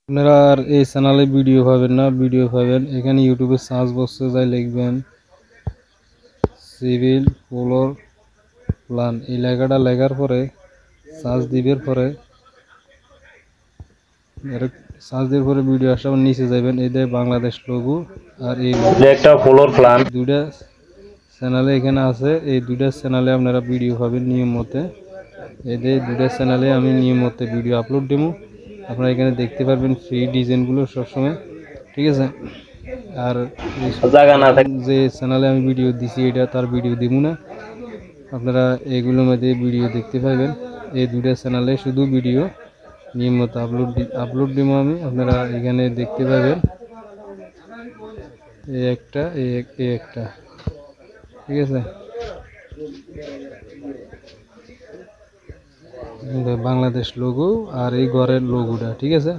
আপনারা আর এই চ্যানেলে ভিডিও পাবেন না, ভিডিও পাবেন এখানে ইউটিউবে সার্চ বক্সে যাই লিখবেন সিভিল ফ্লোর প্ল্যান, এই লেখাটা লেখার পরে সার্চ দিবের পরে সার্চ দেওয়ার পরে ভিডিও আসার নিচে যাবেন, এই যে বাংলাদেশ লোগো আর এই একটা ফ্লোর প্ল্যান দুইটা চ্যানেলে এখানে আছে। এই দুইটা চ্যানেলে আপনারা ভিডিও পাবেন নিয়মিত। এই যে দুইটা চ্যানেলে আমি নিয়মিত ভিডিও আপলোড দেব, আপনারা এখানে দেখতে পারবেন ফ্রি ডিজাইনগুলো সবসময়, ঠিক আছে। আর যে চ্যানেলে আমি ভিডিও দিছি এটা তার ভিডিও দিব না, আপনারা এগুলোর মধ্যে ভিডিও দেখতে পাবেন। এই দুইটা চ্যানেলে শুধু ভিডিও নিয়মিত আপলোড দিব আমি, আপনারা এখানে দেখতে পাবেন এই একটা ঠিক আছে। বাংলাদেশ লোগো আর এই ঘরের লোগোটা, ঠিক আছে।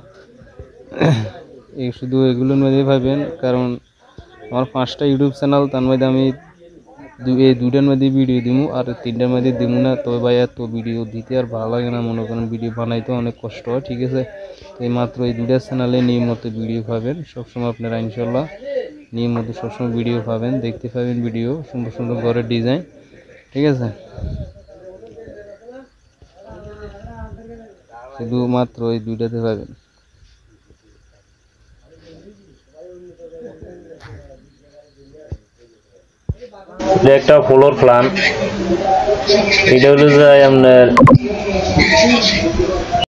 এই শুধু এগুলোর মধ্যে পাবেন, কারণ আমার 5টা ইউটিউব চ্যানেল, তার মধ্যে আমি এই দুইটার মধ্যে ভিডিও দিব আর 3টার মধ্যে দিব না। তবে ভাই এত ভিডিও দিতে আর ভালো লাগে না, মনে করেন ভিডিও বানাইতে অনেক কষ্ট হয়, ঠিক আছে। তো এই মাত্র এই দুইটা চ্যানেলে নিয়মিত ভিডিও পাবেন সবসময়, আপনারা ইনশাল্লাহ নিয়মিত সবসময় ভিডিও পাবেন, দেখতে পাবেন ভিডিও সুন্দর সুন্দর ঘরের ডিজাইন, ঠিক আছে। শুধুমাত্র এই দুইটাতে পাবেন। একটা ফ্লোর প্ল্যান, এটা হলো যে আপনার